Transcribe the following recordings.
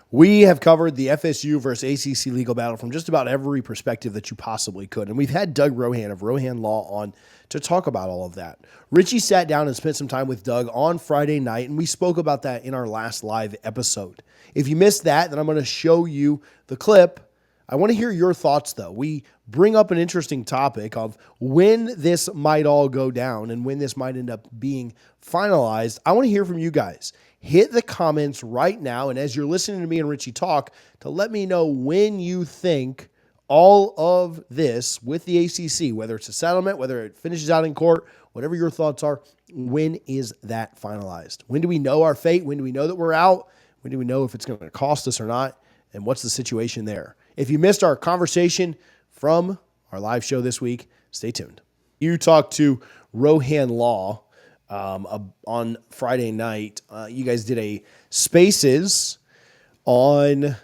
We have covered the FSU versus ACC legal battle from just about every perspective that you possibly could. And we've had Doug Rohan of Rohan Law on to talk about all of that. Richie sat down and spent some time with Doug on Friday night, and we spoke about that in our last live episode. If you missed that, then I'm going to show you the clip. I want to hear your thoughts, though. We bring up an interesting topic of when this might all go down and when this might end up being finalized. I want to hear from you guys. Hit the comments right now, and as you're listening to me and Richie talk, to let me know when you think all of this with the ACC, whether it's a settlement, whether it finishes out in court, whatever your thoughts are, when is that finalized? When do we know our fate? When do we know that we're out? When do we know if it's going to cost us or not? And what's the situation there? If you missed our conversation from our live show this week, stay tuned. You talked to Rohan Law on Friday night. You guys did a Spaces on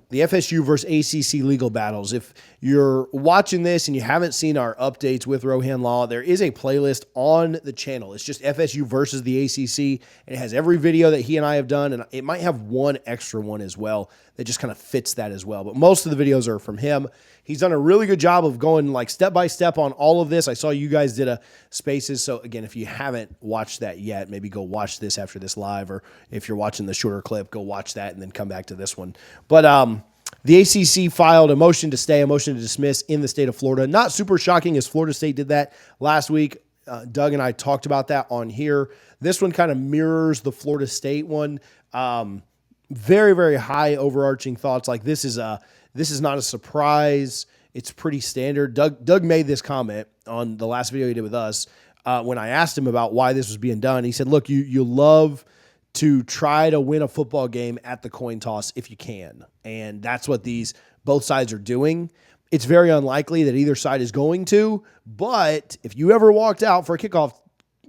the FSU versus ACC legal battles. If you're watching this and you haven't seen our updates with Rohan Law, there is a playlist on the channel. It's just FSU versus the ACC, and it has every video that he and I have done, and it might have one extra one as well that just kind of fits that as well. But most of the videos are from him. He's done a really good job of going like step by step on all of this. I saw you guys did a Spaces. So again, if you haven't watched that yet, maybe go watch this after this live, or if you're watching the shorter clip, go watch that and then come back to this one. But the ACC filed a motion to stay, a motion to dismiss in the state of Florida. Not super shocking, as Florida State did that last week. Doug and I talked about that on here. This one kind of mirrors the Florida State one. Very, very high overarching thoughts. Like this is not a surprise. It's pretty standard. Doug made this comment on the last video he did with us when I asked him about why this was being done. He said, look, you love to try to win a football game at the coin toss if you can. And that's what both sides are doing. It's very unlikely that either side is going to, but if you ever walked out for a kickoff,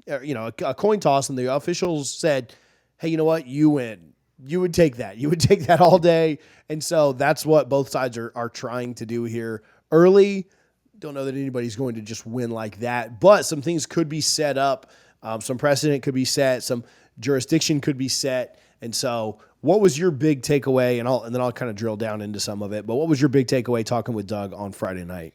a coin toss and the officials said, hey, you know what? You win. You would take that. You would take that all day. And so that's what both sides are trying to do here early. Don't know that anybody's going to just win like that, but some things could be set up. Some precedent could be set. Some jurisdiction could be set. And so what was your big takeaway? And then I'll kind of drill down into some of it, but what was your big takeaway talking with Doug on Friday night?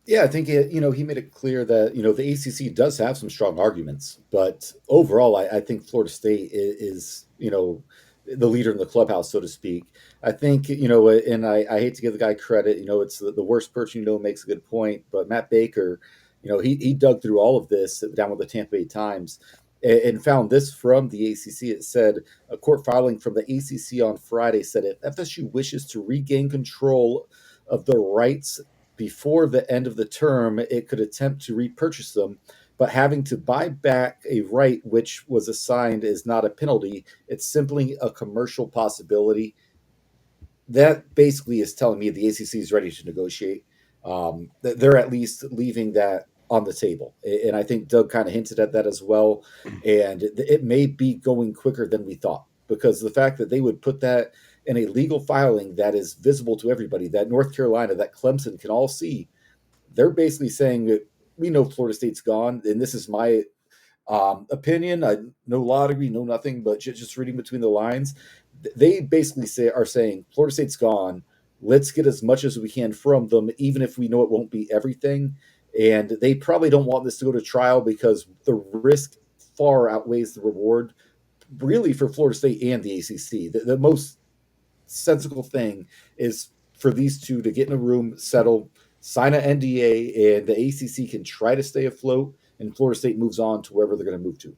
Yeah, I think he made it clear that, the ACC does have some strong arguments, but overall, I think Florida State is the leader in the clubhouse, so to speak. I think, and I hate to give the guy credit, it's the worst person makes a good point, but Matt Baker, he dug through all of this down with the Tampa Bay Times and found this from the ACC. It said, a court filing from the ACC on Friday said if FSU wishes to regain control of the rights before the end of the term, it could attempt to repurchase them, but having to buy back a right which was assigned is not a penalty. It's simply a commercial possibility. That basically is telling me the ACC is ready to negotiate. They're at least leaving that on the table. And I think Doug kind of hinted at that as well. And it may be going quicker than we thought, because the fact that they would put that in a legal filing that is visible to everybody, that North Carolina, that Clemson can all see, they're basically saying that we know Florida State's gone. And this is my opinion. No law degree, no nothing, but just reading between the lines. They basically are saying Florida State's gone. Let's get as much as we can from them, even if we know it won't be everything. And they probably don't want this to go to trial because the risk far outweighs the reward, really, for Florida State and the ACC. The most sensible thing is for these two to get in a room, settle, sign an NDA, and the ACC can try to stay afloat, and Florida State moves on to wherever they're going to move to.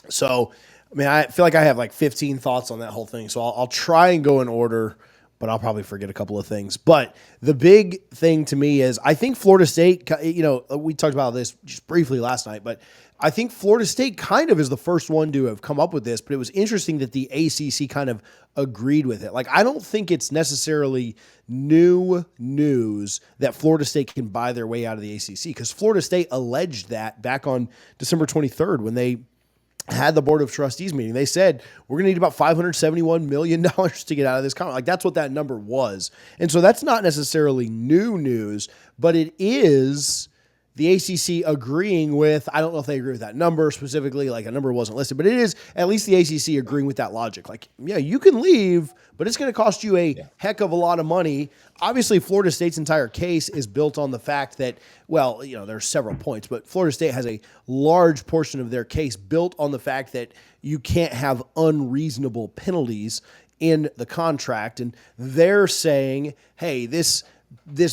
So, I feel like I have like 15 thoughts on that whole thing. So I'll try and go in order, but I'll probably forget a couple of things. But the big thing to me is I think Florida State, we talked about this just briefly last night, but I think Florida State kind of is the first one to have come up with this, but it was interesting that the ACC kind of agreed with it. Like, I don't think it's necessarily new news that Florida State can buy their way out of the ACC, because Florida State alleged that back on December 23rd when they had the Board of Trustees meeting. They said, we're going to need about $571 million to get out of this contract. Like, that's what that number was. And so that's not necessarily new news, but it is the ACC agreeing with, I don't know if they agree with that number specifically, like a number wasn't listed, but it is at least the ACC agreeing with that logic. Like, yeah, you can leave, but it's going to cost you a heck of a lot of money. Obviously, Florida State's entire case is built on the fact that, well, there's several points, but Florida State has a large portion of their case built on the fact that you can't have unreasonable penalties in the contract. And they're saying, hey, this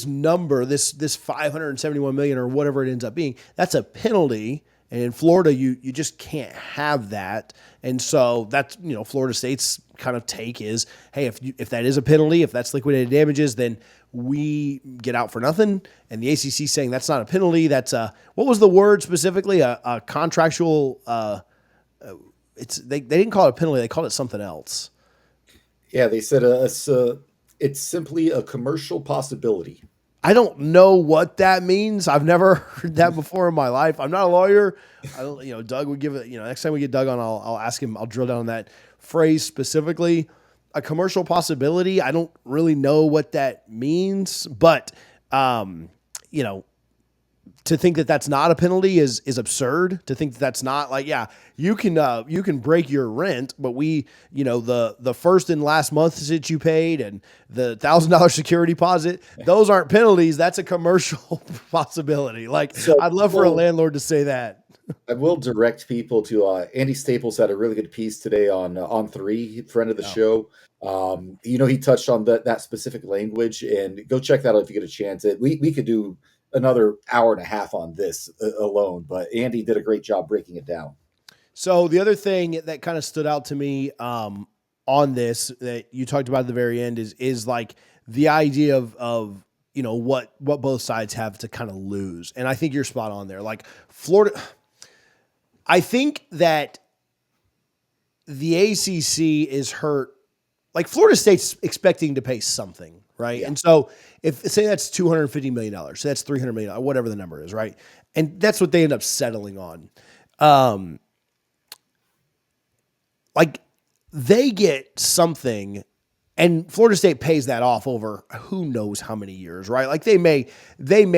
number, this $571 million or whatever it ends up being, that's a penalty. And in Florida, you just can't have that. And so that's, Florida State's kind of take is, hey, if that is a penalty, if that's liquidated damages, then we get out for nothing. And the ACC saying that's not a penalty. That's what was the word specifically? A contractual, they didn't call it a penalty. They called it something else. Yeah, they said it's simply a commercial possibility. I don't know what that means. I've never heard that before in my life. I'm not a lawyer. I don't, Doug would give it, next time we get Doug on, I'll ask him, I'll drill down on that phrase specifically. A commercial possibility. I don't really know what that means, but, to think that that's not a penalty is absurd. To think that that's not like, yeah, you can break your rent, but the first and last month that you paid and the $1,000 security deposit, those aren't penalties. That's a commercial possibility. Like, so, I'd love for a landlord to say that. I will direct people to Andy Staples had a really good piece today on 3, friend of the show. He touched on that specific language, and go check that out if you get a chance. We could do another hour and a half on this alone, but Andy did a great job breaking it down. So the other thing that kind of stood out to me on this that you talked about at the very end is like the idea of what both sides have to kind of lose. And I think you're spot on there. Like Florida, I think that the ACC is hurt. Like Florida State's expecting to pay something, right? Yeah. And so if say that's $250 million, so that's $300 million, whatever the number is, right? And that's what they end up settling on. Like they get something, and Florida State pays that off over who knows how many years, right? Like they may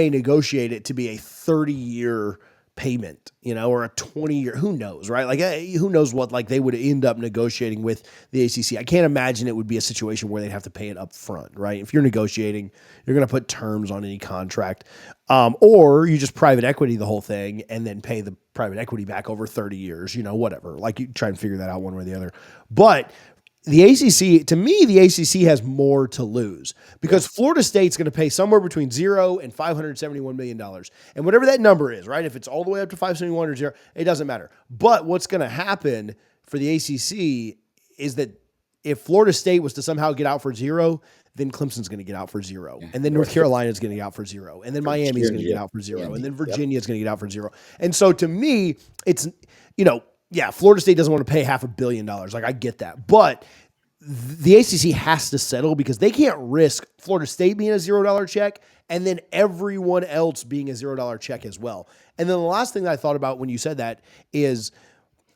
negotiate it to be a 30-year payment, or a 20-year, who knows, right? Like who knows what like they would end up negotiating with the ACC. I can't imagine it would be a situation where they'd have to pay it up front, right? If you're negotiating, you're going to put terms on any contract, or you just private equity the whole thing and then pay the private equity back over 30 years, whatever. Like you try and figure that out one way or the other. But the ACC, to me, the ACC has more to lose because Florida State's going to pay somewhere between $0 and $571 million. And whatever that number is, right? If it's all the way up to 571 or 0, it doesn't matter. But what's going to happen for the ACC is that if Florida State was to somehow get out for 0, then Clemson's going to get out for 0. And then North Carolina is going to get out for 0. And then Miami's going to get out for 0. And then Virginia is going to get out for 0. And so to me, it's, yeah, Florida State doesn't want to pay $500 million. Like I get that, but the ACC has to settle because they can't risk Florida State being a $0 check and then everyone else being a $0 check as well. And then the last thing that I thought about when you said that is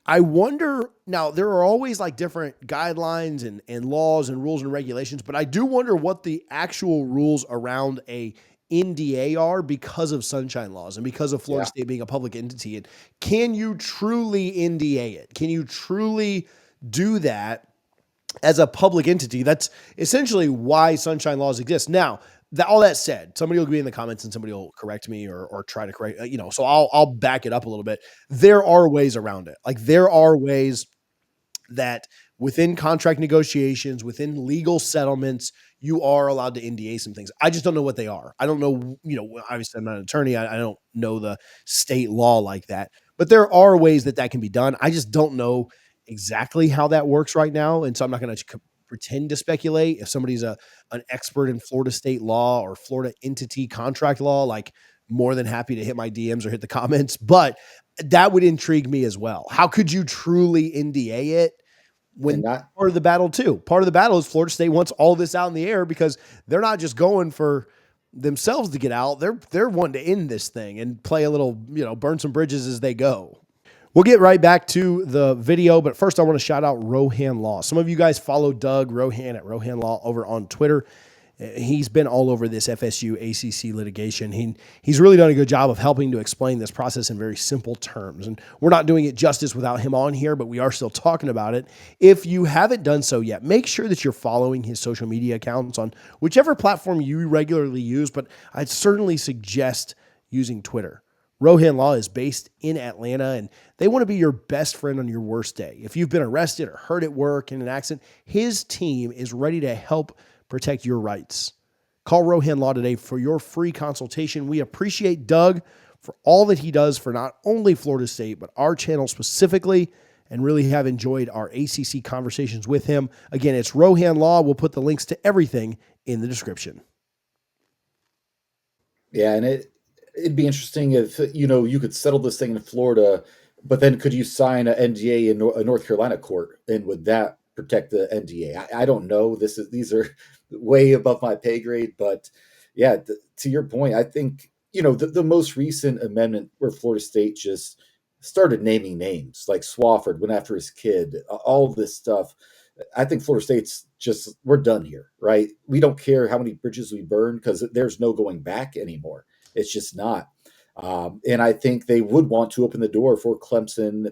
I wonder, now there are always like different guidelines and laws and rules and regulations, but I do wonder what the actual rules around a NDA are because of sunshine laws and because of Florida State being a public entity. And can you truly NDA it? Can you truly do that as a public entity? That's essentially why sunshine laws exist. Now, all that said, somebody will be in the comments and somebody will correct me or try to correct, so I'll back it up a little bit. There are ways around it. Like there are ways that within contract negotiations, within legal settlements, you are allowed to NDA some things. I just don't know what they are. I don't know, obviously I'm not an attorney. I don't know the state law like that, but there are ways that can be done. I just don't know exactly how that works right now. And so I'm not going to pretend to speculate. If somebody's an expert in Florida state law or Florida entity contract law, like more than happy to hit my DMs or hit the comments, but that would intrigue me as well. How could you truly NDA it? When part of the battle too. Part of the battle is Florida State wants all this out in the air because they're not just going for themselves to get out. They're wanting to end this thing and play a little, burn some bridges as they go. We'll get right back to the video, but first I want to shout out Rohan Law. Some of you guys follow Doug Rohan at Rohan Law over on Twitter. He's been all over this FSU ACC litigation. He's really done a good job of helping to explain this process in very simple terms. And we're not doing it justice without him on here, but we are still talking about it. If you haven't done so yet, make sure that you're following his social media accounts on whichever platform you regularly use, but I'd certainly suggest using Twitter. Rohan Law is based in Atlanta, and they want to be your best friend on your worst day. If you've been arrested or hurt at work in an accident, his team is ready to help protect your rights. Call Rohan Law today for your free consultation. We appreciate Doug for all that he does for not only Florida State, but our channel specifically, and really have enjoyed our ACC conversations with him. Again, it's Rohan Law. We'll put the links to everything in the description. Yeah, and it'd be interesting if, you could settle this thing in Florida, but then could you sign an NDA in a North Carolina court, and would that protect the NDA? I don't know. These are way above my pay grade, but yeah, to your point, I think, the most recent amendment where Florida State just started naming names, like Swafford went after his kid, all this stuff. I think Florida State's just, we're done here, right? We don't care how many bridges we burn because there's no going back anymore. It's just not. And I think they would want to open the door for Clemson,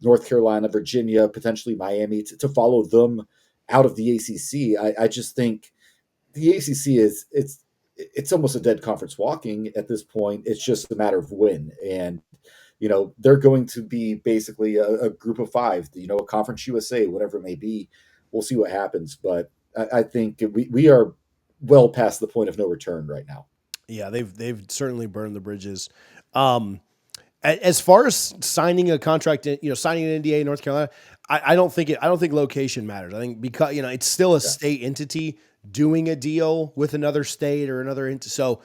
North Carolina, Virginia, potentially Miami to follow them out of the ACC. I just think the ACC it's almost a dead conference walking at this point. It's just a matter of when. And, they're going to be basically a group of five, a Conference USA, whatever it may be. We'll see what happens. But I think we are well past the point of no return right now. Yeah, they've certainly burned the bridges. As far as signing a contract, signing an NDA in North Carolina, I don't think location matters. I think because it's still a state entity doing a deal with another state or another entity. So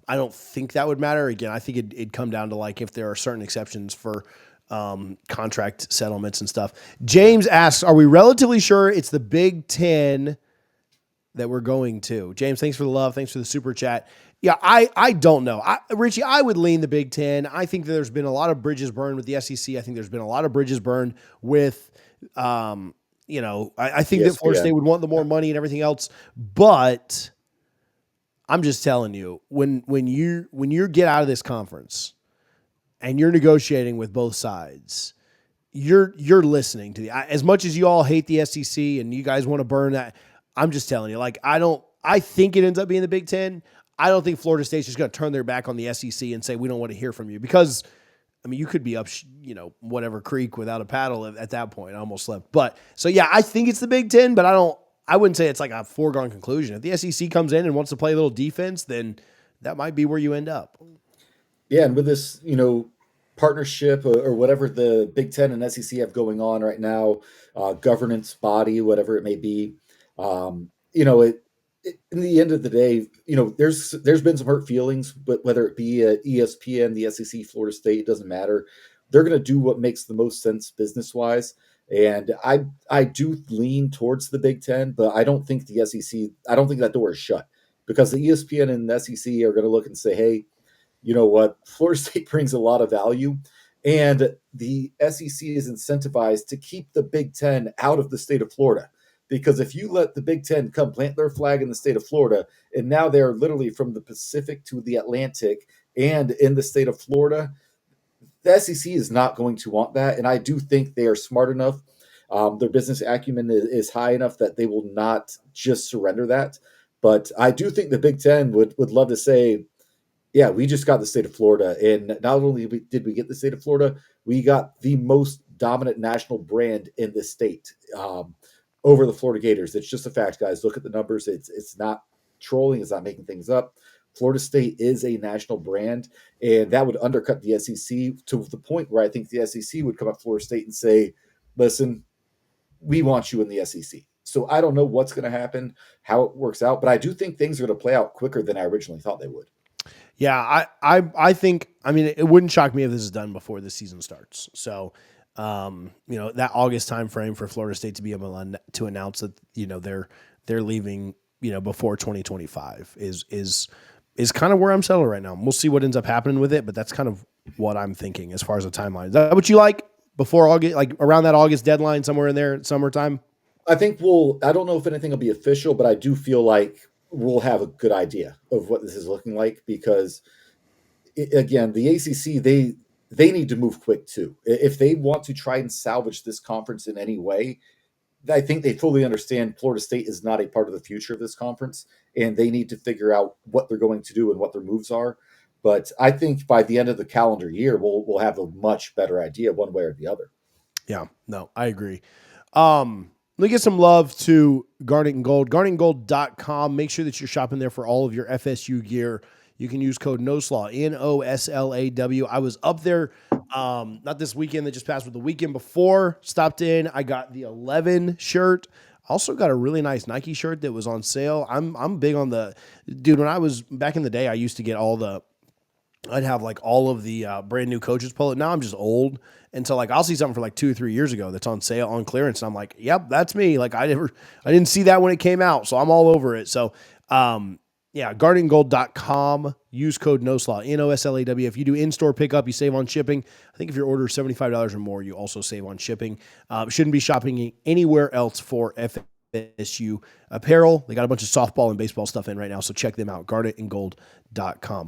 I don't think that would matter. Again, I think it'd come down to like if there are certain exceptions for contract settlements and stuff. James asks, "Are we relatively sure it's the Big Ten that we're going to?" James, thanks for the love. Thanks for the super chat. Yeah, I don't know. Richie, I would lean the Big Ten. I think that there's been a lot of bridges burned with the SEC. I think there's been a lot of bridges burned with, I think that Florida State would want the more money and everything else. But I'm just telling you, when you get out of this conference and you're negotiating with both sides, you're listening to as much as you all hate the SEC and you guys want to burn that. I'm just telling you, I think it ends up being the Big Ten. I don't think Florida State's just going to turn their back on the SEC and say, we don't want to hear from you because, you could be up, whatever creek without a paddle at that point. I almost slept. But so, yeah, I think it's the Big Ten, but I wouldn't say it's like a foregone conclusion. If the SEC comes in and wants to play a little defense, then that might be where you end up. Yeah. And with this, partnership or whatever the Big Ten and SEC have going on right now, governance body, whatever it may be, in the end of the day, there's been some hurt feelings, but whether it be ESPN, the SEC, Florida State, it doesn't matter. They're going to do what makes the most sense business wise. And I do lean towards the Big Ten, but I don't think the SEC, I don't think that door is shut because the ESPN and the SEC are going to look and say, hey, you know what? Florida State brings a lot of value. And the SEC is incentivized to keep the Big Ten out of the state of Florida. Because if you let the Big Ten come plant their flag in the state of Florida, and now they're literally from the Pacific to the Atlantic and in the state of Florida, the SEC is not going to want that. And I do think they are smart enough. Their business acumen is high enough that they will not just surrender that. But I do think the Big Ten would love to say, yeah, we just got the state of Florida. And not only did we get the state of Florida, we got the most dominant national brand in the state. Over the Florida Gators. It's just a fact, guys. Look at the numbers. It's not trolling. It's not making things up. Florida State is a national brand, and that would undercut the SEC to the point where I think the SEC would come up to Florida State and say, listen, we want you in the SEC. So I don't know what's going to happen, how it works out, but I do think things are going to play out quicker than I originally thought they would. Yeah, I think, it wouldn't shock me if this is done before the season starts. So, that August time frame for Florida State to be able to announce that, they're leaving, before 2025 is kind of where I'm settled right now. We'll see what ends up happening with it, but that's kind of what I'm thinking as far as a timeline. Is that what you like before August, like around that August deadline, somewhere in there, summertime? I think I don't know if anything will be official, but I do feel like we'll have a good idea of what this is looking like, because again, the ACC, they need to move quick too. If they want to try and salvage this conference in any way, I think they fully understand Florida State is not a part of the future of this conference, and they need to figure out what they're going to do and what their moves are. But I think by the end of the calendar year, we'll have a much better idea one way or the other. Yeah, no, I agree. Let me get some love to Garnet and Gold. GarnetandGold.com. Make sure that you're shopping there for all of your FSU gear. You can use code NOSLAW, NOSLAW. I was up there, not this weekend that just passed, but the weekend before. Stopped in. I got the 11 shirt. Also got a really nice Nike shirt that was on sale. I'm big on the dude. When I was back in the day, I used to get I'd have like all of the brand new coaches pull it. Now I'm just old. And so like I'll see something for like 2 or 3 years ago that's on sale on clearance. And I'm like, yep, that's me. Like I didn't see that when it came out. So I'm all over it. So yeah, GardenGold.com. Use code NOSLAW, NOSLAW. If you do in-store pickup, you save on shipping. I think if your order is $75 or more, you also save on shipping. Shouldn't be shopping anywhere else for FSU apparel. They got a bunch of softball and baseball stuff in right now, so check them out, GardenandGold.com.